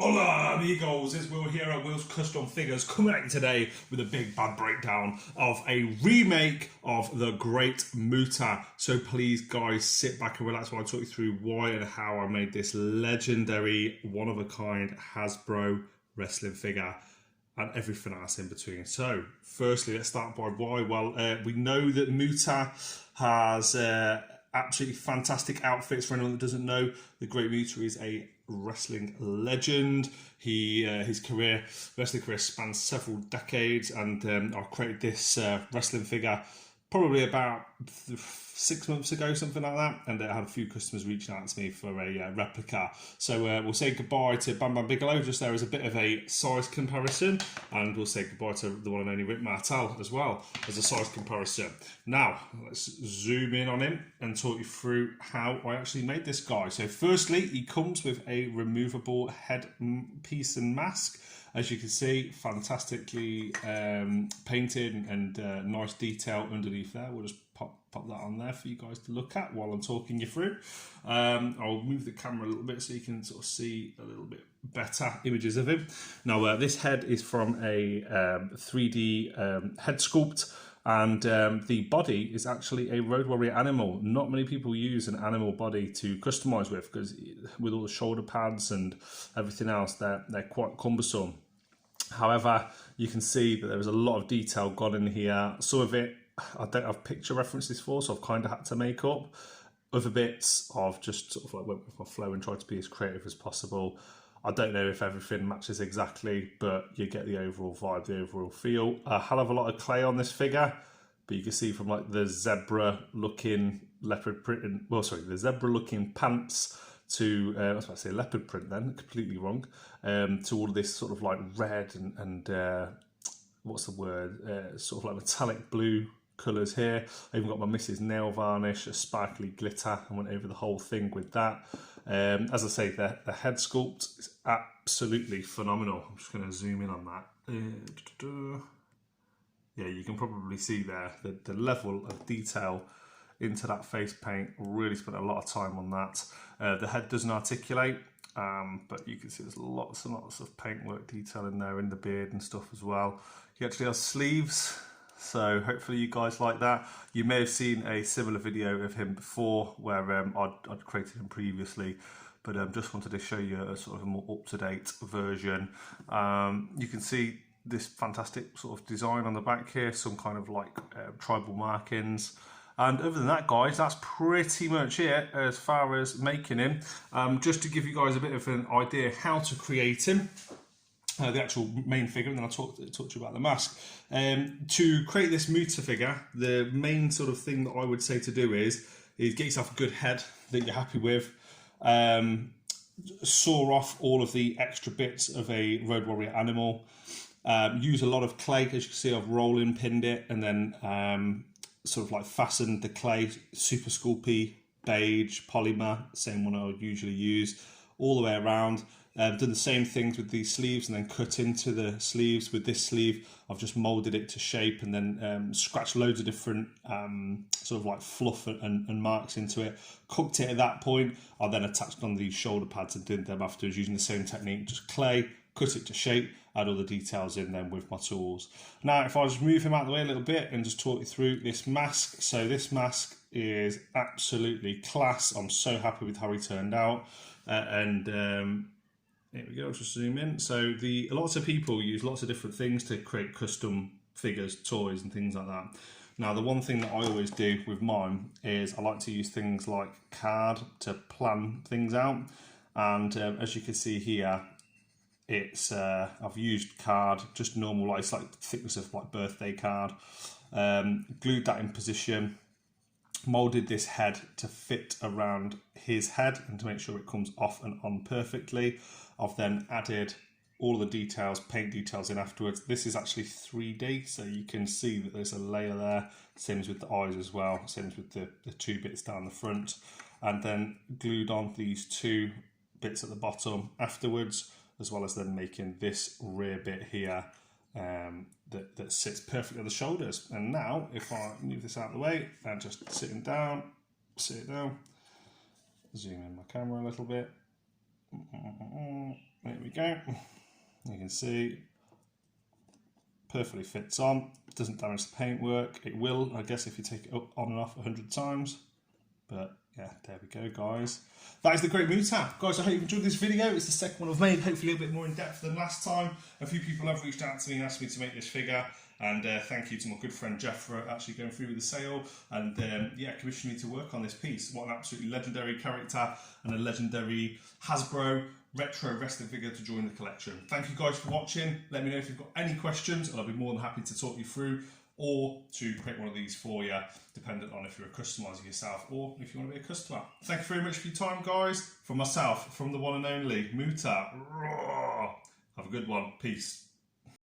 Hola amigos, it's Will here at Will's Custom Figures, coming at you today with a big bad breakdown of a remake of the Great Muta. So please guys, sit back and relax while I talk you through why and how I made this legendary, one-of-a-kind Hasbro wrestling figure and everything else in between. So firstly, let's start by why. Well, we know that Muta has absolutely fantastic outfits. For anyone that doesn't know, the Great Muta is a wrestling legend. His wrestling career spans several decades, and I created this wrestling figure probably about 6 months ago, something like that, and I had a few customers reaching out to me for a replica. So we'll say goodbye to Bam Bam Bigelow just there as a bit of a size comparison, and we'll say goodbye to the one and only Great Muta as well as a size comparison. Now let's zoom in on him and talk you through how I actually made this guy. So firstly, he comes with a removable head piece and mask. As you can see, fantastically painted and nice detail underneath there. We'll just pop that on there for you guys to look at while I'm talking you through. I'll move the camera a little bit so you can sort of see a little bit better images of him. Now, this head is from a 3D head sculpt, and the body is actually a Road Warrior animal. Not many people use an animal body to customize with, because with all the shoulder pads and everything else, they're quite cumbersome. However, you can see that there is a lot of detail gone in here. Some of it I don't have picture references for, so I've kind of had to make up. Other bits I've just sort of like went with my flow and tried to be as creative as possible. I don't know if everything matches exactly, but you get the overall vibe, the overall feel. A hell of a lot of clay on this figure, but you can see from like the zebra-looking leopard print, the zebra-looking pants to, I was about to say leopard print then, completely wrong, to all of this sort of like red and what's the word, sort of like metallic blue colours here. I even got my Mrs. nail varnish, a sparkly glitter, and went over the whole thing with that. As I say, the head sculpt is absolutely phenomenal. I'm just going to zoom in on that. Yeah, you can probably see there the level of detail into that face paint. Really spent a lot of time on that. The head doesn't articulate, but you can see there's lots and lots of paintwork detail in there, in the beard and stuff as well. He actually has sleeves, so hopefully you guys like that. You may have seen a similar video of him before where I'd created him previously, but just wanted to show you a sort of a more up-to-date version. You can see this fantastic sort of design on the back here, some kind of like tribal markings. And other than that, guys, that's pretty much it as far as making him. Just to give you guys a bit of an idea how to create him, the actual main figure, and then I'll talk to you about the mask. To create this Muta figure, the main sort of thing that I would say to do is get yourself a good head that you're happy with. Saw off all of the extra bits of a Road Warrior animal. Use a lot of clay. As you can see, I've rolling pinned it and then sort of like fastened the clay, super sculpey, beige, polymer, same one I would usually use, all the way around. Done the same things with these sleeves and then cut into the sleeves. With this sleeve, I've just moulded it to shape and then scratched loads of different sort of like fluff and marks into it. Cooked it at that point. I then attached on these shoulder pads and did them afterwards using the same technique, just clay, cut it to shape, add all the details in then with my tools. Now, if I just move him out of the way a little bit and just talk you through this mask. So this mask is absolutely class. I'm so happy with how he turned out. Here we go, just zoom in. So lots of people use lots of different things to create custom figures, toys and things like that. Now, the one thing that I always do with mine is I like to use things like card to plan things out. And as you can see here, it's I've used card, just normal, like it's like thickness of like birthday card. Glued that in position, molded this head to fit around his head and to make sure it comes off and on perfectly. I've then added all the details, paint details in afterwards. This is actually 3D, so you can see that there's a layer there. Same as with the eyes as well, same as with the two bits down the front. And then glued on these two bits at the bottom afterwards, as well as then making this rear bit here that sits perfectly on the shoulders. And now, if I move this out of the way and just sit it down, zoom in my camera a little bit. There we go. You can see perfectly fits on, doesn't damage the paintwork. It will, I guess, if you take it up on and off 100 times. But yeah, there we go, guys. That is the Great Muta. Guys, I hope you've enjoyed this video. It's the second one I've made, hopefully a little bit more in depth than last time. A few people have reached out to me and asked me to make this figure. And thank you to my good friend Jeff for actually going through with the sale and yeah, commissioning me to work on this piece. What an absolutely legendary character and a legendary Hasbro retro wrestling figure to join the collection. Thank you guys for watching. Let me know if you've got any questions and I'll be more than happy to talk you through or to create one of these for you, dependent on if you're a customizer yourself or if you want to be a customer. Thank you very much for your time, guys. From myself, from the one and only Muta. Have a good one. Peace.